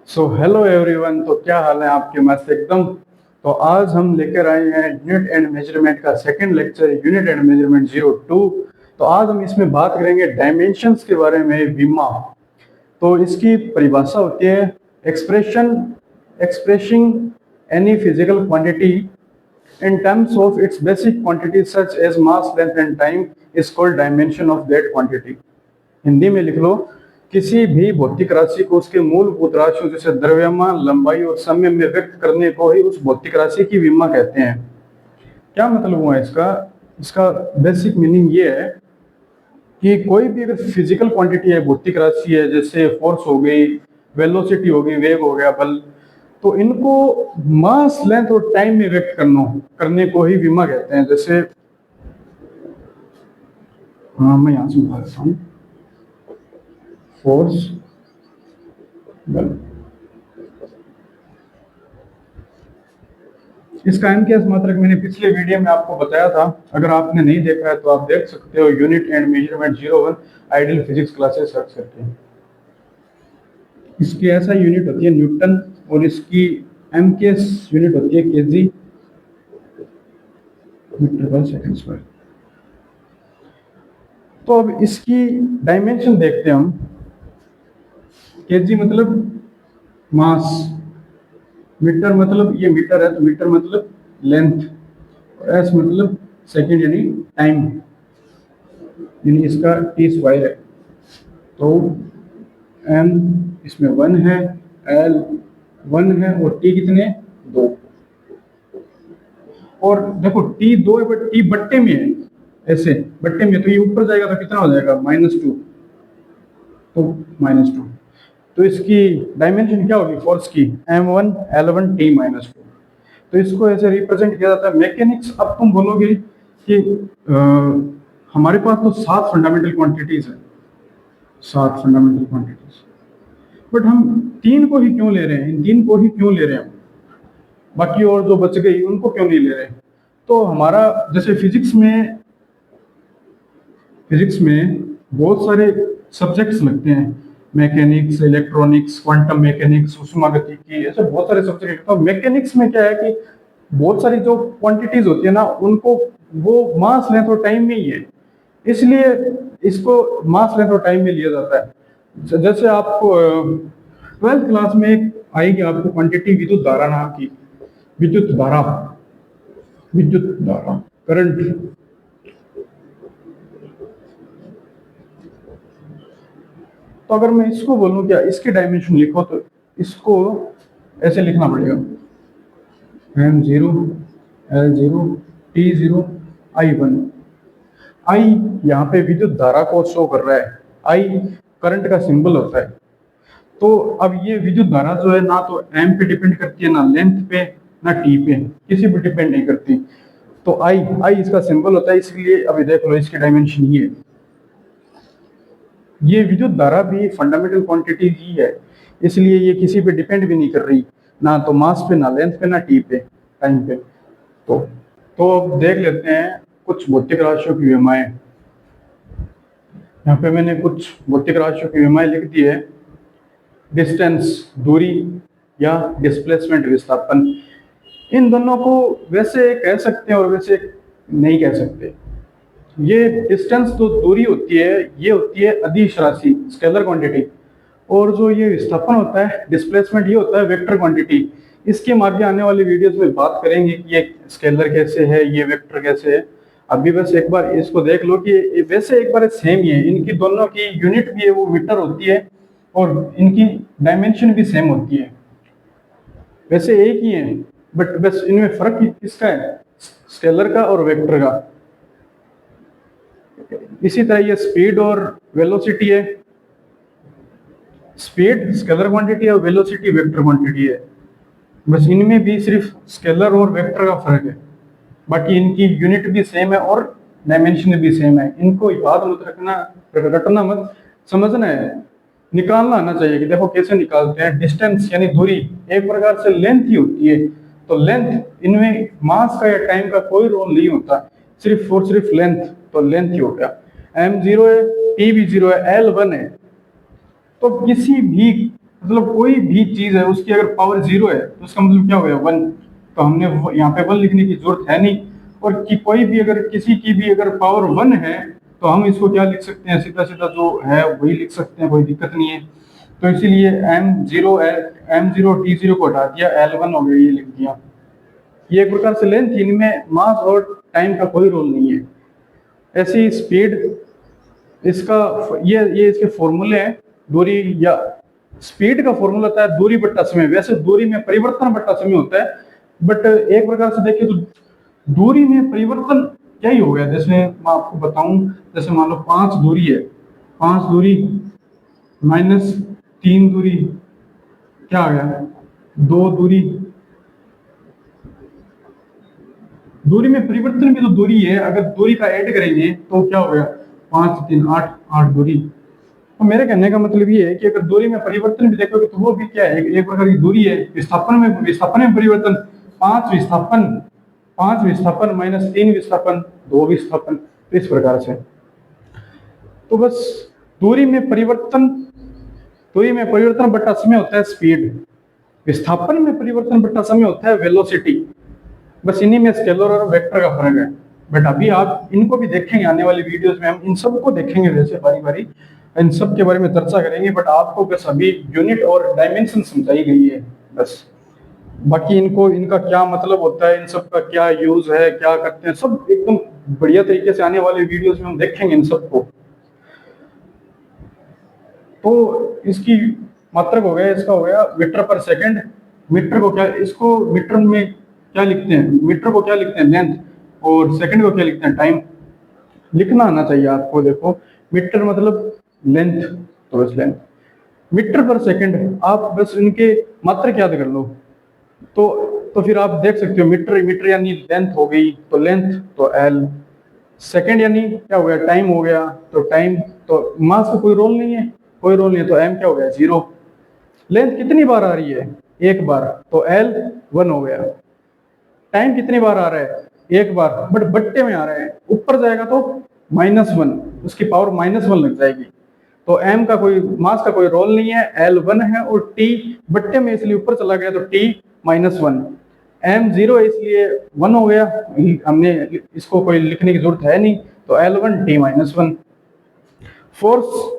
So hello everyone. तो क्या हाल है आपके? मस्त एकदम। तो आज हम लेकर आए हैं यूनिट एंड मेजरमेंट का second lecture, unit and measurement 02। तो आज हम इसमें बात करेंगे डायमेंशंस के बारे में, विमा। तो इसकी परिभाषा होती है expression expressing any physical quantity in terms of its basic quantity such as mass, length and time is called dimension of that quantity। Hindi में लिख लो, किसी भी भौतिक राशि को उसके मूलभूत राशियों जैसे द्रव्यमान, लंबाई और समय में व्यक्त करने को ही उस भौतिक राशि की विमा कहते हैं। क्या मतलब हुआ इसका? इसका बेसिक मीनिंग ये है कि कोई भी अगर फिजिकल क्वांटिटी है, भौतिक राशि है, जैसे फोर्स हो गई, वेलोसिटी हो गई, वेग हो गया, बल, तो इनको मास, लेंथ और टाइम में व्यक्त करने को ही विमा कहते हैं। जैसे मैं यहां से बता देता हूँ, फोर्स, बल। इसका एमकेएस मात्रक मैंने पिछले वीडियो में आपको बताया था, अगर आपने नहीं देखा है तो आप देख सकते हो, unit and measurement 01 ideal physics classes search करके। इसकी ऐसा यूनिट होती है न्यूटन, और इसकी एमकेएस यूनिट होती है केजी, मीटर पर सेकंड स्क्वायर। तो अब इसकी डायमेंशन देखते हैं हम। केजी मतलब मास, मीटर मतलब ये मीटर है तो मीटर मतलब लेंथ, और एस मतलब सेकंड यानी टाइम, यानी इसका टी स्क्वायर है। तो एम इसमें 1 है, एल 1 है, और टी कितने? 2। और देखो टी 2 है बट टी बट्टे में है, ऐसे बट्टे में, तो ये ऊपर जाएगा तो कितना हो जाएगा? -2। तो -2। तो इसकी डायमेंशन क्या होगी फोर्स की? m1 l1 t -2। तो इसको ऐसे रिप्रेजेंट किया जाता है मैकेनिक्स। अब तुम बोलोगे कि हमारे पास तो 7 फंडामेंटल क्वांटिटीज है, 7 फंडामेंटल क्वांटिटीज, बट हम 3 को ही क्यों ले रहे हैं? इन 3 को ही क्यों ले रहे हैं? बाकी और जो बच गई उनको क्यों नहीं ले रहे? तो हमारा जैसे फिजिक्स में बहुत सारे सब्जेक्ट्स लगते हैं, मैकेनिक्स, इलेक्ट्रॉनिक्स, क्वांटम मैकेनिक्स, उष्मागतिकी, ऐसे बहुत सारे सब्जेक्ट। तो मैकेनिक्स में क्या है कि बहुत सारी जो क्वांटिटीज होती है ना, उनको वो मास, लेंथ और टाइम में ही है, इसलिए इसको मास, लेंथ और टाइम में लिया जाता है। जैसे आपको 12th क्लास में एक आएगी आपको क्वांटिटी विद्युत धारा नाम की, विद्युत धारा, करंट। तो अगर मैं इसको बोलूं क्या इसकी डायमेंशन लिखो, तो इसको ऐसे लिखना पड़ेगा, m0 l0 t0 i1। आई यहाँ पे विद्युत धारा को शो कर रहा है, आई करंट का सिंबल होता है। तो अब ये विद्युत धारा जो है ना तो एम पे डिपेंड करती है, ना लेंथ पे, ना टी पे, किसी पे डिपेंड नहीं करती। तो आई आई इसका सिंबल होता है, इसलिए अभी देख लो इसकी डायमेंशन ये है। ये विद्युत धारा भी फंडामेंटल क्वांटिटी ही है, इसलिए ये किसी पे डिपेंड भी नहीं कर रही, ना तो मास पे, ना लेंथ पे, ना टी पे, टाइम पे। तो अब देख लेते हैं कुछ भौतिक राशियों की विमाएं। यहाँ पे मैंने कुछ भौतिक राशियों की विमाएं लिख दी है। डिस्टेंस, दूरी, या डिस्प्लेसमेंट, विस्थापन। इन दोनों को वैसे कह सकते हैं और वैसे नहीं कह सकते। ये डिस्टेंस जो दूरी होती है, ये होती है अदिश राशि, स्केलर क्वांटिटी, और जो ये विस्थापन होता है, डिस्प्लेसमेंट, ये होता है वेक्टर क्वांटिटी। इसके हम आगे आने वाले वीडियोस में बात करेंगे कि ये स्केलर कैसे है, ये वेक्टर कैसे है। अभी बस एक बार इसको देख लो कि वैसे एक बार सेम ही है, इनकी दोनों की यूनिट भी है वो मीटर होती है, और इनकी डायमेंशन भी सेम होती है। वैसे एक ही है, बट बस इनमें फर्क किसका है? स्केलर का और वेक्टर का। इसी तरह ये स्पीड और वेलोसिटी है। स्पीड स्केलर क्वांटिटी है और वेलोसिटी वेक्टर क्वांटिटी है। बस इनमें भी सिर्फ स्केलर और वेक्टर का फर्क है, बाकी इनकी यूनिट भी सेम है और डायमेंशन भी सेम है। इनको याद मत रखना, रटना मत, समझना है, निकालना आना चाहिए कि देखो कैसे निकालते हैं। डिस्टेंस यानी दूरी एक प्रकार से लेंथ ही होती है, तो लेंथ, इनमें मास का या टाइम का कोई रोल नहीं होता, सिर्फ और सिर्फ लेंथ, तो लेंथ ही हो गया। m0 है, t भी 0 है, l 1 है। तो किसी भी मतलब कोई भी चीज है उसकी अगर पावर 0 है तो उसका मतलब क्या हो गया 1। तो हमने यहाँ पे 1 लिखने की जरूरत है नहीं। और कि कोई भी अगर किसी की भी अगर पावर 1 है तो हम इसको क्या लिख सकते हैं, सीधा सीधा जो है वही लिख सकते हैं, कोई दिक्कत नहीं है। तो इसीलिए M0 T0 को हटा दिया, L1 हो गया, ये लिख दिया। ये एक प्रकार से लेंथ, इनमें मास और टाइम का कोई रोल नहीं है। ऐसी स्पीड, इसका ये इसके फॉर्मूले हैं। दूरी या स्पीड का फॉर्मूला होता है दूरी बट्टा समय। वैसे दूरी में परिवर्तन बट्टा समय होता है, बट एक प्रकार से देखिए तो दूरी में परिवर्तन क्या ही हो गया। जैसे मैं आपको बताऊं, जैसे मान लो 5 दूरी है, 5 दूरी माइनस 3 दूरी क्या आ गया, 2 दूरी। दूरी में परिवर्तन भी तो दूरी है, अगर दूरी का ऐड करेंगे तो क्या हो गया, 5 3 8, 8 दूरी। तो मेरे कहने का मतलब ये है कि अगर दूरी में परिवर्तन भी देखोगे तो वो भी क्या है, एक प्रकार की दूरी है। विस्थापन में परिवर्तन, 5 विस्थापन माइनस 3 विस्थापन, 2 विस्थापन, इस प्रकार से। तो बस दूरी में परिवर्तन बट्टा समय होता है स्पीड, विस्थापन में परिवर्तन बट्टा समय होता है वेलोसिटी। बस इन्हीं में स्केलर और वेक्टर का फर्क है। बट अभी आप इनको भी देखेंगे आने वाली वीडियोस में, हम इन सबको देखेंगे वैसे बारी बारी, इन सब के बारे में चर्चा करेंगे। बट आपको बस अभी यूनिट और डायमेंशन समझाई गई है बस। बाकी इनका क्या मतलब होता है, इन सब का क्या यूज है, क्या करते हैं, सब एकदम बढ़िया तरीके से आने वाले वीडियोस में हम देखेंगे इन सबको। तो इसकी मात्रक हो गया, इसका हो गया मीटर पर सेकंड। मीटर को क्या, इसको मीटर में क्या लिखते हैं, मीटर को क्या लिखते हैं लेंथ, और सेकंड को क्या लिखते हैं टाइम। लिखना आना चाहिए आपको। देखो मीटर मतलब लेंथ, तो बस लेंथ। मीटर पर सेकंड आप बस इनके मात्रक याद कर लो तो फिर आप देख सकते हो मीटर यानी लेंथ हो गई, तो लेंथ तो एल। सेकंड यानी क्या हो गया, टाइम हो गया, तो टाइम। तो मास का कोई रोल नहीं है, तो एम क्या हो गया 0। लेंथ कितनी बार आ रही है, एक बार, तो एल 1 हो गया। टाइम कितनी बार आ रहा है, एक बार, बट बट्टे में आ रहा है, ऊपर जाएगा तो -1, उसकी पावर -1 लग जाएगी। तो एम का कोई मास का कोई रोल नहीं है, एल 1 है, और टी बट्टे में इसलिए ऊपर चला गया तो टी -1। एम 0 इसलिए 1 हो गया, हमने इसको कोई लिखने की जरूरत है नहीं, तो एल 1 टी -1। फोर्स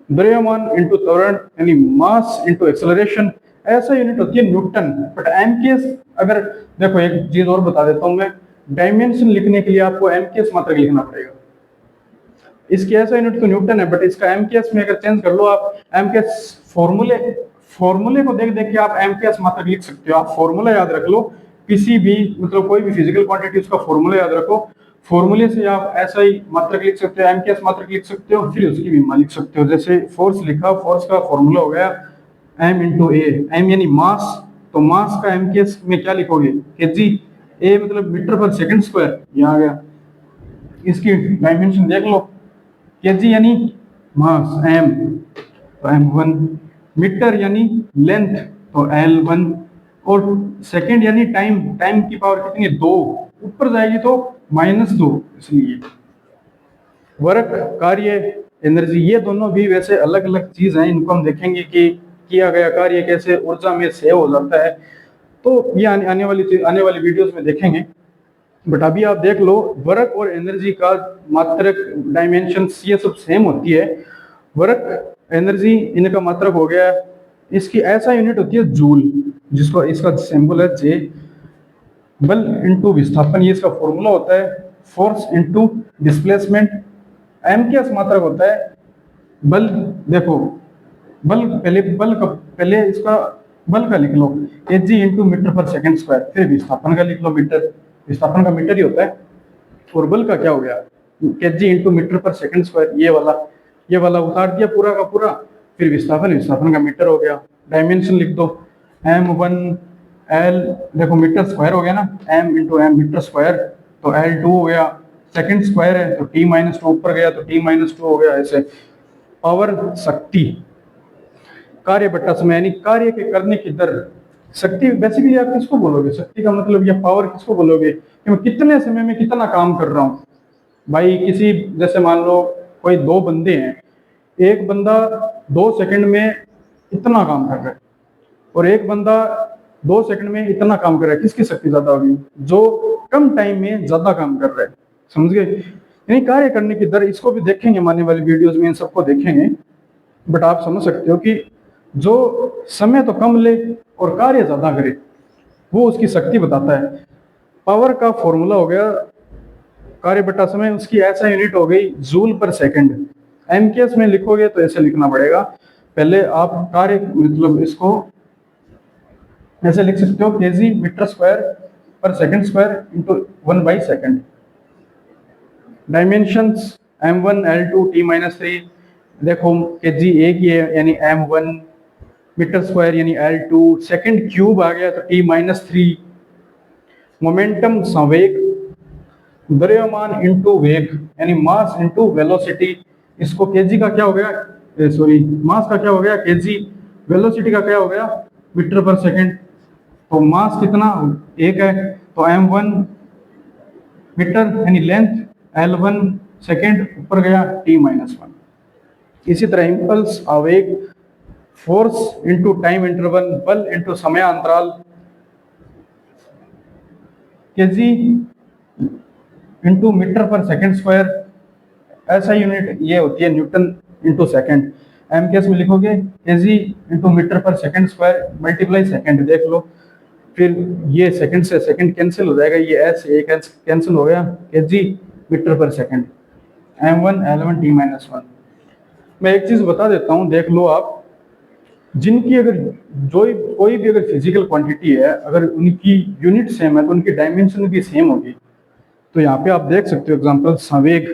द्रव्यमान इंटू त्वरण यानी मास इंटू एक्सेलरेशन, ऐसा यूनिट होती है न्यूटन। बट एमकेएस, अगर देखो एक चीज और बता देता हूं मैं, डायमेंशन लिखने के लिए आपको एमकेएस मात्रक लिखना पड़ेगा। इसकी ऐसा यूनिट तो न्यूटन है, बट इसका एमकेएस में अगर चेंज कर लो आप, एमकेएस फॉर्मूले को देख देख के आप एमकेएस मात्रक लिख सकते हो। आप फॉर्मूला याद रख लो, किसी भी मतलब कोई भी फिजिकल क्वांटिटी उसका फॉर्मूला याद रखो, फॉर्मूले से आप ऐसा ही मात्रक लिख सकते हो, एमकेएस मात्रक लिख सकते हो, फिर उसकी भी मान लिख सकते हो। जैसे फोर्स लिखा, फोर्स का फॉर्मूला हो गया एम इंटू ए, एम यानी मास, तो मास का एमकेएस में क्या लिखोगे, केजी। ए मतलब मीटर पर सेकंड स्क्वायर, ये आ गया। इसकी डायमेंशन देख लो, केजी यानी मास, एम तो m1, मीटर यानी लेंथ तो l1, और सेकंड यानी टाइम, टाइम की पावर कितनी है 2, ऊपर जाएगी तो -2। इसलिए वर्क, कार्य, एनर्जी, ये दोनों भी वैसे अलग अलग चीज हैं, इनको हम देखेंगे कि किया गया कार्य कैसे ऊर्जा में सेव हो जाता है। तो ये आने वाली वीडियोस में देखेंगे। बट अभी आप देख लो, वर्क और एनर्जी का मात्रक, डायमेंशंस, ये सब सेम होती है। वर्क, एनर्जी, इनका मात्रक हो गया, इसकी ऐसा यूनिट होती है जूल, जिसको इसका सिंबल है जे। बल इंटू विस्थापन, ये इसका फॉर्मूला होता है, फोर्स इंटू डिस्प्लेसमेंट। एम के मात्रक होता है बल। देखो बल पहले इसका बल का लिख लो, Hg इंटू मीटर पर सेकंड स्क्वायर, फिर विस्थापन का लिख लो मीटर, विस्थापन का मीटर ही होता है। और बल का क्या हो गया, Kg इंटू मीटर पर सेकंड स्क्वायर, ये वाला उतार दिया पूरा का पूरा, फिर विस्थापन का मीटर हो गया। डायमेंशन लिख दो, m1 l, देखो मीटर स्क्वायर हो गया ना, m into M metre square, तो l2 हो गया। सेकंड स्क्वायर है तो t-2 ऊपर गया तो t-2 हो गया। ऐसे पावर, शक्ति, कार्य बट्टा समय यानी कार्य के करने की दर। शक्ति बेसिकली आप किसको बोलोगे, शक्ति का मतलब या पावर किसको बोलोगे कि मैं कितने समय में कितना काम कर रहा हूं। भाई किसी, जैसे मान लो कोई 2 बंदे हैं, एक बंदा 2 सेकंड में इतना काम कर रहा है, और एक बंदा 2 सेकंड में इतना काम कर रहा है, किसकी शक्ति ज्यादा होगी? जो कम टाइम में ज्यादा काम कर रहा है। समझ गए? यानी कार्य करने की दर, इसको भी देखेंगे आने वाली वीडियोस में, इन सबको देखेंगे, बट आप समझ सकते हो कि जो समय तो कम ले और कार्य ज्यादा करे, वो उसकी शक्ति बताता है। पावर का फॉर्मूला हो गया कार्य बटा समय, उसकी ऐसा यूनिट हो गई जूल पर सेकंड। एमकेएस में लिखोगे तो ऐसे लिखना पड़ेगा, पहले आप कार्य मतलब इसको ऐसे लिख सकते हो, केजी मीटर स्क्वायर पर सेकंड स्क्वायर इंटू 1/सेकंड। डायमेंशंस m1 l2 t-3, देखो केजी एक ही है यानी m1, मीटर स्क्वायर यानी l2, सेकंड क्यूब आ गया तो t-3। मोमेंटम संवेग, द्रव्यमान इंटू वेग यानी मास इंटू वेलोसिटी, इसको केजी का क्या हो गया, सॉरी मास का क्या हो गया केजी, वेलोसिटी का क्या हो गया मीटर पर सेकंड। तो मास कितना एक है, तो m1 मीटर यानी लेंथ, l1 सेकंड, ऊपर गया t-1। इसी तरह इंपल्स आवेग, फोर्स इंटू टाइम इंटरवल, बल इंटू समय अंतराल, केजी इंटू मीटर पर सेकंड स्क्वायर, ऐसा यूनिट ये होती है न्यूटन इंटू सेकंड। एमकेएस में लिखोगे केजी इंटू मीटर पर सेकंड स्क्वायर मल्टीप्लाई सेकंड, देख लो फिर ये सेकंड से सेकंड कैंसिल हो जाएगा, ये एस ए कैंसिल हो गया, केजी मीटर पर सेकंड, m1 l1 t-1। मैं एक चीज बता देता हूँ, देख लो आप, जिनकी अगर जो कोई भी अगर फिजिकल क्वांटिटी है, अगर उनकी यूनिट सेम है तो उनकी डायमेंशन भी सेम होगी। तो यहाँ पे आप देख सकते हो एग्जांपल संवेग,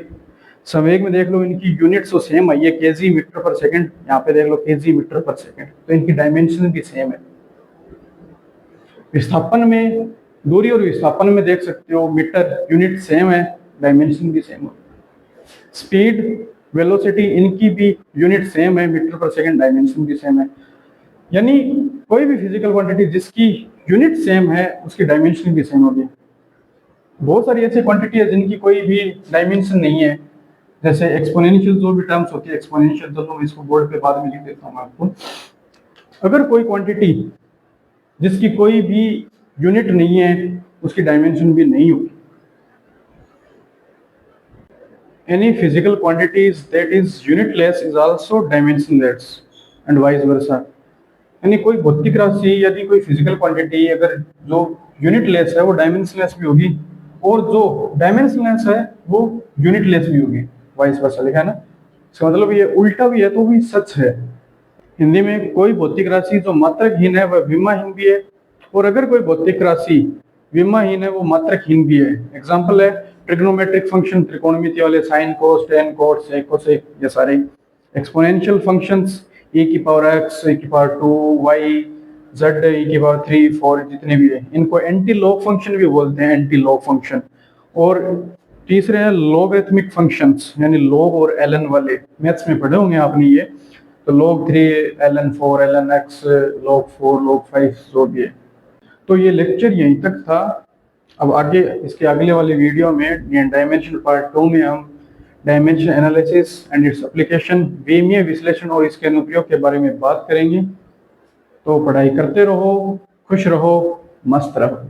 संवेग में देख लो इनकी यूनिट्स तो सेम आई है, केजी मीटर पर सेकंड, यहाँ पे देख लो केजी मीटर पर सेकंड, तो इनकी डायमेंशन भी सेम है। विस्थापन में, दूरी और विस्थापन में देख सकते हो मीटर यूनिट सेम है, डायमेंशन भी सेम है। स्पीड, वेलोसिटी, इनकी भी यूनिट सेम है, मीटर पर सेकंड, डायमेंशन भी सेम है। यानी कोई भी फिजिकल क्वांटिटी जिसकी यूनिट सेम है उसकी डायमेंशन भी सेम होगी। बहुत सारी ऐसी क्वांटिटी है जिनकी कोई भी डायमेंशन नहीं है, जैसे एक्सपोनेंशियल जो भी टर्म्स होती है, एक्सपोनेंशियल, चलो इसको बोर्ड पे बाद में लिख देता हूँ आपको। अगर कोई क्वांटिटी जिसकी कोई भी यूनिट नहीं है उसकी डायमेंशन भी नहीं होगी। Any physical quantities that is unitless is also dimensionless and vice versa। यानी कोई भौतिक राशि यदि कोई फिजिकल क्वांटिटी अगर जो यूनिटलेस है वो डायमेंशनलेस भी होगी, और जो डायमेंशनलेस है वो यूनिटलेस भी होगी, वाइस वर्सा लिखा है ना। इसका मतलब ये उल्टा भी है तो भी सच है। हिंदी में कोई भौतिक राशि जो मात्रकहीन है वह विमाहीन भी है, और अगर कोई भौतिक राशि विमाहीन है वो मात्रकहीन भी है। एग्जाम्पल है ट्रिग्नोमेट्रिक फंक्शन, त्रिकोणमिति वाले, साइन कोस, टेन कोस, सेक कोसेक, ये सारे। एक्सपोनेंशियल फंक्शंस, e की पावर x, e की पावर 2, y, z, e की पावर 3, 4, जितने भी है, इनको एंटी लॉग फंक्शन भी बोलते हैं, एंटी लॉग फंक्शन। और तीसरे हैं लॉगरिथमिक फंक्शंस, यानी लॉग और ln वाले, मैथ्स में पढ़े होंगे आपने ये, तो log 3, ln 4, ln x, log 4, log 5 जो भी है। तो ये लेक्चर यहीं तक था। अब आगे इसके अगले वाले वीडियो में डायमेंशन पार्ट 2 में हम dimension analysis and its application, विमीय विश्लेषण और इसके अनुप्रयोग के बारे में बात करेंगे। तो पढ़ाई करते रहो, खुश रहो, मस्त रहो।